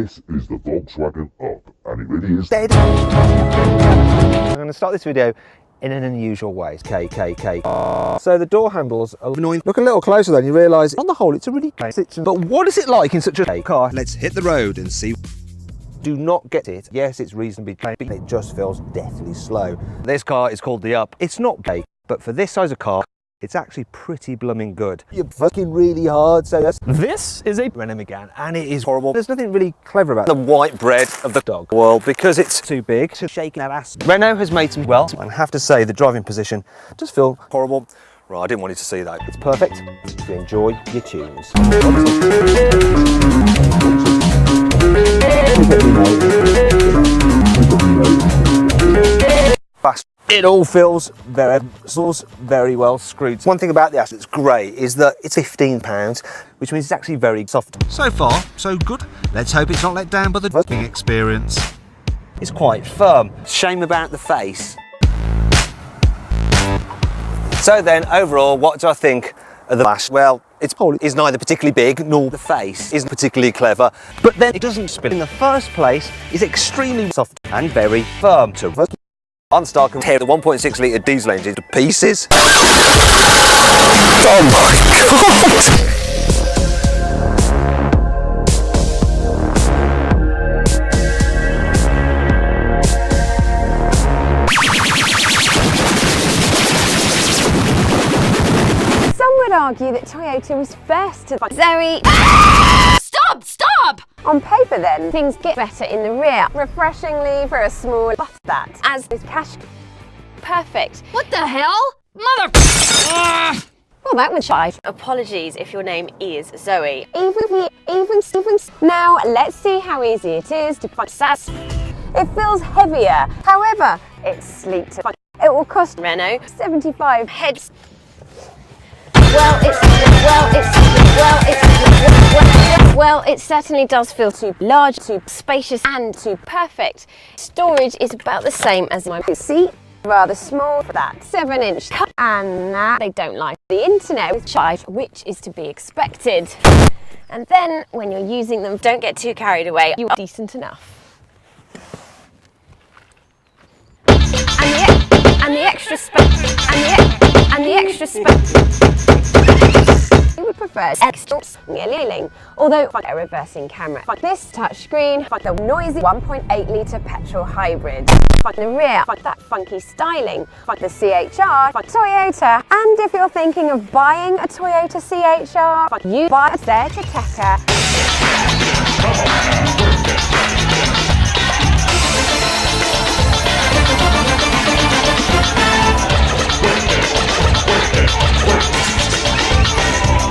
This is the Volkswagen Up, and it really is dead. I'm going to start this video in an unusual way. KKK. So the door handles are annoying. Look a little closer then, you realise on the whole it's a really great system. But what is it like in such a car? Let's hit the road and see. Do not get it. Yes, it's reasonably clean, but it just feels deathly slow. This car is called the Up. It's not gay, but for this size of car, it's actually pretty blooming good. You're fucking really hard, so this is a Renault Megane, and it is horrible. There's nothing really clever about the white bread of the dog world because it's too big to shake that ass. Renault has made some well, and I have to say the driving position does feel horrible. Right, I didn't want you to see that. It's perfect if you enjoy your tunes. Fast. It all feels very well screwed. One thing about the Astra that's great is that it's £15, which means it's actually very soft. So far, so good. Let's hope it's not let down by the driving experience. It's quite firm. Shame about the face. So then, overall, what do I think of the Astra? Well, its pole is neither particularly big, nor the face isn't particularly clever, but then it doesn't spin. In the first place, it's extremely soft and very firm. So on start, can tear the 1.6 litre diesel engine to pieces. Oh my god! Some would argue that Toyota was first to Zoe. Stop! On paper then, things get better in the rear. Refreshingly for a small but that, as is cash perfect. What the hell? Mother... Well, that was shy. Apologies if your name is Zoe. Even. Now, let's see how easy it is to find sass. It feels heavier. However, it's sleek to find. It will cost Renault 75 heads. Well, it certainly does feel too large, too spacious, and too perfect. Storage is about the same as my seat, rather small for that 7-inch cut, and that they don't like. The internet with chive, which is to be expected. And then, when you're using them, don't get too carried away. You are decent enough. And the extra space. You would prefer extra yelling, although a reversing camera. This touchscreen, the noisy 1.8 litre petrol hybrid. The rear, that funky styling. The CHR, Toyota. And if you're thinking of buying a Toyota CHR, you buy a Aztek.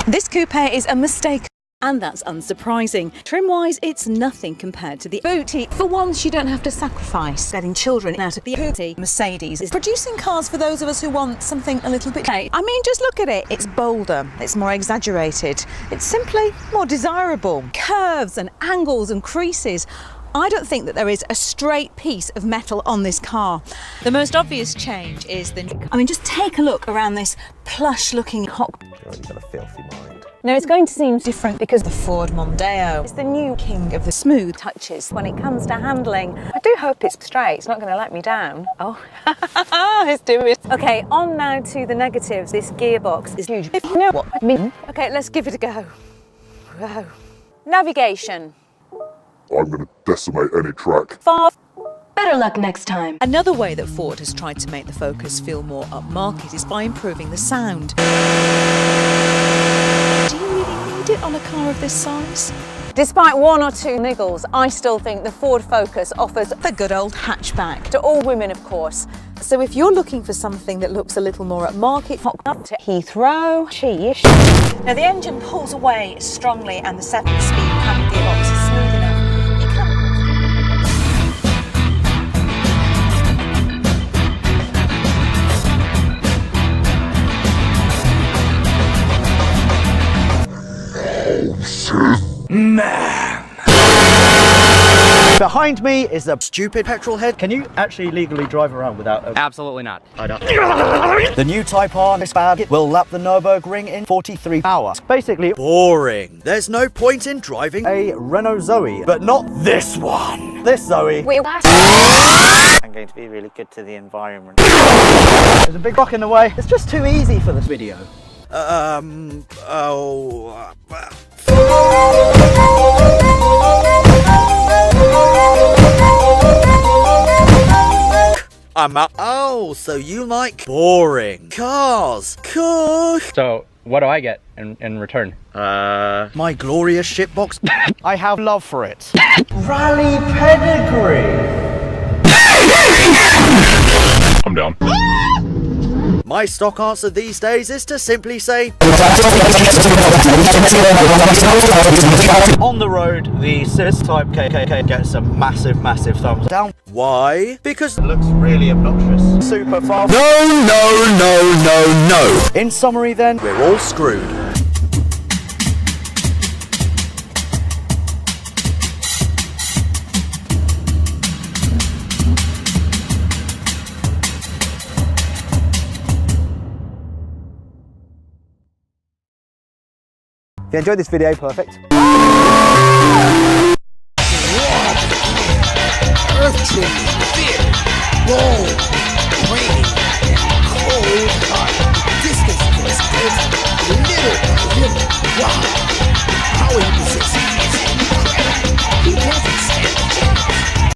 This coupe is a mistake, and that's unsurprising. Trim-wise, it's nothing compared to the booty. For once, you don't have to sacrifice letting children out of the booty. Mercedes is producing cars for those of us who want something a little bit... I mean, just look at it. It's bolder, it's more exaggerated, it's simply more desirable. Curves and angles and creases. I don't think that there is a straight piece of metal on this car. The most obvious change is just take a look around this plush-looking cockpit. You've got a filthy mind. Now it's going to seem different because the Ford Mondeo is the new king of the smooth touches when it comes to handling. I do hope it's straight, it's not going to let me down. Oh, it's doing it. Okay, on now to the negatives. This gearbox is huge. If you know what I mean. Okay, let's give it a go. Wow. Navigation. I'm going to decimate any track. Far. Better luck next time. Another way that Ford has tried to make the Focus feel more upmarket is by improving the sound. Do you really need it on a car of this size? Despite one or two niggles, I still think the Ford Focus offers the good old hatchback to all women, of course. So if you're looking for something that looks a little more upmarket, up to Heathrow, cheese. Now the engine pulls away strongly and the 7-speed paddle gearbox is smooth enough. Man! Behind me is a Stupid petrol head. Can you actually legally drive around without a... Absolutely not. I don't. The new Type R this bad will lap the Nürburgring in 43 hours. Basically, Boring. There's no point in driving a Renault Zoe, but not this one. This Zoe. I'm going to be really good to the environment. There's a big rock in the way. It's just too easy for this video. I'm out. Oh, so you like boring cars. Cool. So, what do I get in return? My glorious shitbox. I have love for it. Rally pedigree. I'm down. My stock answer these days is to simply say, On the road, the Civic Type KKK gets a massive thumbs down. why? Because It looks really obnoxious. Super fast. no. In summary then, We're all screwed. If you enjoyed this video, perfect. Earth-training, fear, roll, training.